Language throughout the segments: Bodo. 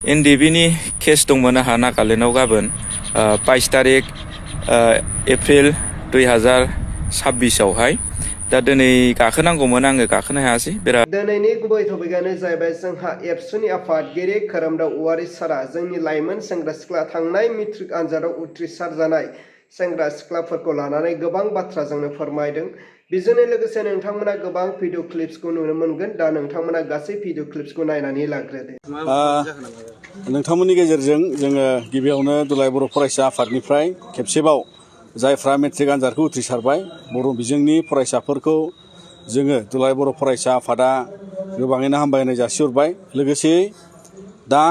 एनडिबिनि केस दंमोन आंहा नागालेण्डआव गाबोन 22 तारिख एप्रिल 2026आवहाय दा दिनै गाखोनांगौमोन आङो गाखोनो हायासै बिराद। दिनैनि गुबै टपिकआनो जाहैबाय जोंहा एबसुनि आफादगिरि खोरोमदाव औवारी सारा जोंनि लाइमोन सेंग्रा सिख्ला थांनाय मेट्रिक आनजादाव उथ्रिसार जानाय सेंग्रा सिख्लाफोरखौ लानानै गोबां बाथ्रा जोंनो फोरमायदों। बेजोंनो लोगोसे नोंथांमोना गोबां भिडिअ क्लिप्सखौ नुनो मोनगोन। दा नोंथांमोना गासै भिडिअ क्लिप्सखौ नायनानै लाग्रोदो। नोंथांमोननि गेजेरजों जोङो गिबियावनो दुलाय बर' फरायसा आफादनिफ्राय खेबसेबाव जायफ्रा मेट्रिक आनजादखौ उथ्रिसारबाय बर' बिजोंनि फरायसाफोरखौ जोङो दुलाय बर' फरायसा आफादा गोबाङैनो हामबायनाय जासिहरबाय। लोगोसे दा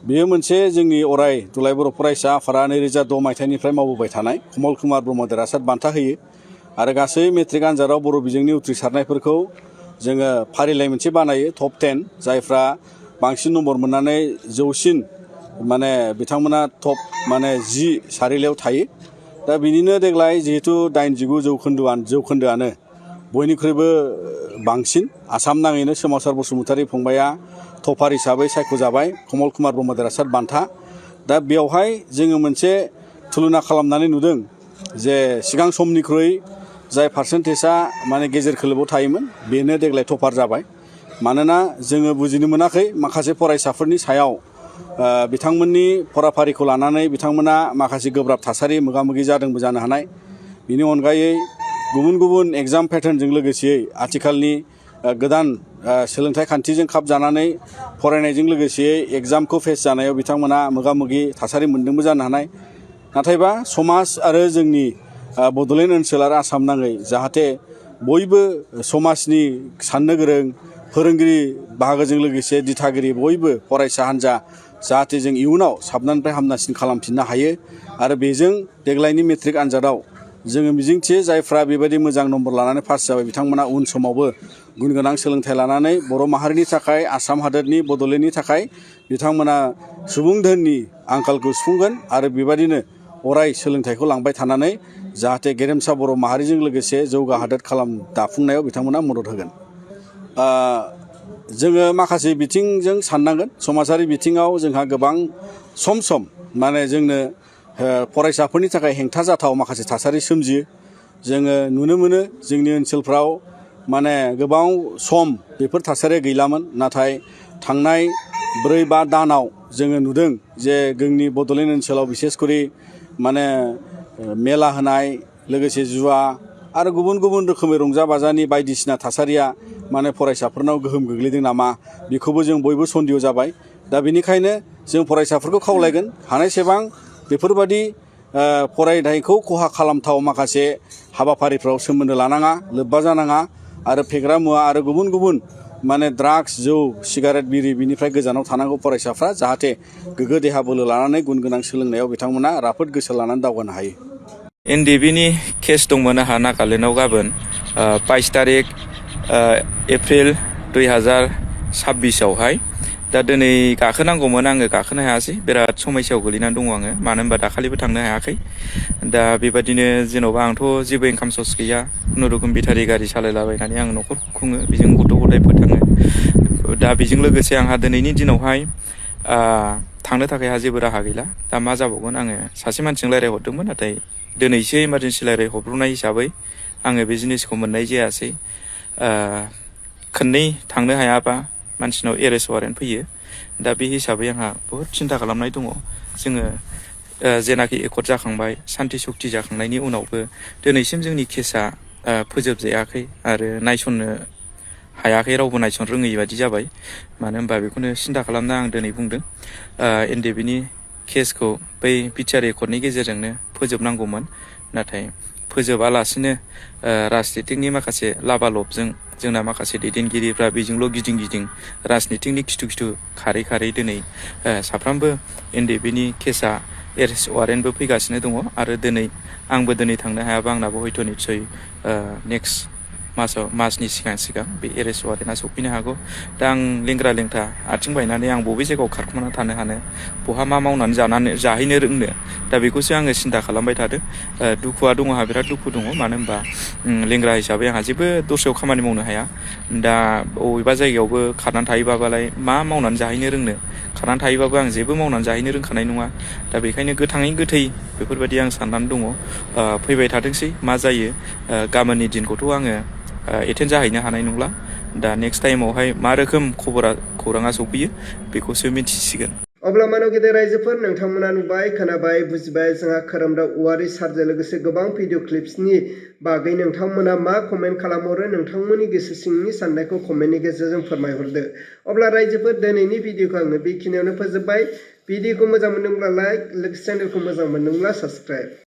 बेयो मोनसे जोंनि अराय दुलाय बर' फरायसा आफादा 2010 मायथाइनिफ्राय मावबोबाय थानाय कमल कुमार ब्रह्म देरहासार बान्था होयो आरो गासै मेट्रिक आनजादाव बर' बिजोंनि उथ्रिसारनायफोरखौ जोङो फारिलाइ मोनसे बानायो टप 10 जायफ्रा बांसिन नम्बर मोननानै जौसिन माने बिथांमोना टप 10 सारिलायाव थायो। दा बिनिनो देग्लाय जिहेतु 89 जौखोन्दोआनो बयनिख्रुइबो बांसिन आसाम नाङैनो सोमावसार बसुमतारी फंबाया टपार हिसाबै सायख'जाबाय कमल कुमार ब्रह्म देरहासार बान्था। दा बेवहाय जोङो मोनसे तुलना खालामनानै नुदों जे सिगां समनिख्रुइ जाय पार्सेन्टेजआ गेजेर खोलोबाव थायोमोन बेनो देग्लाय टपार जाबाय। मानोना जोङो बुजिनो मोनाखै माखासे फरायसाफोरनि सायाव बिथांमोननि फराफारिखौ लानानै बिथांमोना माखासे गोब्राब थासारि मोगा-मोगि जादोंबो जानो हानाय। बिनि अनगायै गुबुन गुबुन एग्जाम पेटार्नजों लोगोसेयै आथिखालनि गोदान सोलोंथाइ खान्थिजों खाब जानानै फरायनायजों लोगोसेयै एग्जामखौ फेस जानायाव बिथांमोना मोगा-मोगि थासारि मोन्दोंबो जानो हानाय। नाथायबा समाज आरो जोंनि बड'लेण्ड ओनसोल आरो आसाम नाङै जाहाथे बयबो समाजनि साननो गोरों फोरोंगिरि बाहागोजों लोगोसे दिथागिरि बयबो फरायसा हान्जा जाहाथे जों इयुनाव साबनानिफ्राय हामनासिन खालामफिननो हायो आरो बेजों देग्लायनि मेट्रिक आनजादाव जोङो मिजिंथियो जायफ्रा बेबायदि मोजां नम्बर लानानै पास जाबाय बिथांमोना उन समावबो गुन गोनां सोलोंथाइ लानानै बर' माहारिनि थाखाय आसाम हादोरनि बड'लेण्डनि थाखाय बिथांमोना सुबुं धोननि आंखालखौ सुफुंगोन आरो बेबायदिनो अराय सोलोंथाइखौ लांबाय थानानै जाहाथे गेरेमसा बर' माहारिजों लोगोसे जौगा हादोर दाफुंनायाव बिथांमोना मदद होगोन। जोङो माखासे बिथिंजों साननांगोन समाजारि बिथिङाव जोंहा गोबां सम जोंनो फरायसाफोरनि थाखाय हेंथा जाथाव माखासे थासारि सोमजियो। जोङो नुनो मोनो जोंनि ओनसोलफ्राव गोबां सम बेफोर थासारिया गैलामोन। नाथाय थांनाय 4-5 दानाव जोङो नुदों जे जोंनि बड'लेण्ड ओनसोलाव बिसेसकरि मेला होनाय लोगोसे जुवा आरो गुबुन गुबुन रोखोमै रंजा बाजानि बायदिसिना थासारिया फरायसाफोरनाव गोहोम गोग्लैदों नामा बेखौबो जों बयबो सन्देह जाबाय। दा बेनिखायनो जों फरायसाफोरखौ खावलायगोन हानायसेबां बेफोरबादि फरायनायखौ खहा खालामथाव माखासे हाबाफारिफ्राव सोमोन्दो लानाङा लोब्बा जानाङा आरो फेग्रा मुवा आरो गुबुन गुबुन ड्राग्स जौ सिगारेट बिरि बिनिफ्राय गोजानाव थानांगौ फरायसाफ्रा जाहाथे गोग्गो देहा बोलो लानानै गुन गोनां सोलोंनायाव बिथांमोना राफोद गोसो लानानै दावगानो हायो। एनडिबिनि केस दंमोन आंहा नागालेण्डआव गाबोन 22 तारिख एप्रिल 2026आवहाय दा दिनै गाखोनांगौमोन आङो गाखोनो हायासै बिराद समस्यायाव गोलैनानै दङ आङो मानो होनबा दाखालिबो थांनो हायाखै। दा बेबादिनो जेन'बा आंथ' जेबो इनकाम सर्स गैया खुनुरुखुम बेटारि गारि सालायलाबायनानै आं न'खर खुङो बेजों गथ' गथाय फोथाङो। दा बेजों लोगोसे आंहा दिनैनि दिनावहाय थांनो थाखाय आंहा जेबो राहा गैला। दा मा जाबावगोन आङो सासे मानसिजों रायज्लायहरदोंमोन नाथाय दिनैसो इमारजेन्सि रायज्लायहरब्रबनाय हिसाबै आङो बे जिनिसखौ मोननाय जायासै। खननै थांनो हायाबा मानसिनाव एरेस्ट वारेन्ट फैयो। दा बे हिसाबै आंहा बहुद सिन्था खालामनाय दङ। जोङो जेनाखि एकर्ड जाखांबाय सान्ति सुक्ति जाखांनायनि उनावबो दिनैसिम जोंनि केसा फोजोबजायाखै आरो नायसननो हायाखै रावबो नायसन रोङै बादि जाबाय। मानो होनबा बेखौनो सिन्था खालामना आं दिनै बुंदों एनडिबिनि केसखौ बै बिटिआर एकर्डनि गेजेरजोंनो फोजोबनांगौमोन। नाथाय फोजोबालासिनो राजनितिकनि माखासे लाबालबजों जोंना माखासे दैदेनगिरिफ्रा बेजोंल' गिदिं राजनितिकनि खिथु खारै दिनै साफ्रामबो एनडिबिनि केसा एरेस्ट वारेन्टबो फैगासिनो दङ आरो आंबो दिनै थांनो हायाबा आंनाबो हयथ' निस्सय नेक्स्ट मासनि सिगां बे एरेस्ट वारेन्टआ सफैनो हागौ। दा आं लेंग्रा लेंथा आथिं बायनानै आं बबे जायगायाव खारखुमाना थानो हानो, बहा मा मावनानै जाहैनो रोंनो, दा बेखौसो आङो सिन्था खालामबाय थादों। दुखुआ दङ, आंहा बिराद दुखु दङ, मानो होनबा लेंग्रा हिसाबै आंहा जेबो दस्रायाव खामानि मावनो हाया। दा बबेबा जायगायावबो खारनानै थायोबालाय मा मावनानै जाहैनो रोंनो, खारनानै थायोबाबो आं जेबो मावनानै जाहैनो रोंखानाय नङा। दा बेखायनो गोथाङै गोथै बेफोरबायदि आं साननानै दङ। फैबाय थाथोंसै मा जायो। गाबोननि दिनखौथ' आङो एटेन्ड जाहैनो हानाय नंला। दा नेक्स्ट टाइमावहाय मा रोखोम खौराङा सफैयो बेखौसो मिथिसिगोन। अब्ला मानव गेदेर रायजोफोर, नोंथांमोना नुबाय, खोनाबाय, बुजिबाय जोंहा खोरोमदाव औवारि सारजों लोगोसे गोबां भिडिअ क्लिप्सनि बागै नोंथांमोना मा कमेन्ट खालामहरो, नोंथांमोननि गोसो सिंनि साननायखौ कमेन्टनि गेजेरजों फोरमायहरदो। अब्ला रायजोफोर, दिनैनि भिडिअखौ आङो बेखिनियावनो फोजोबबाय। भिडिअखौ मोजां मोनदोंब्ला लाइक, लोगोसे चेनेलखौ मोजां मोनदोंब्ला साबस्क्राइब।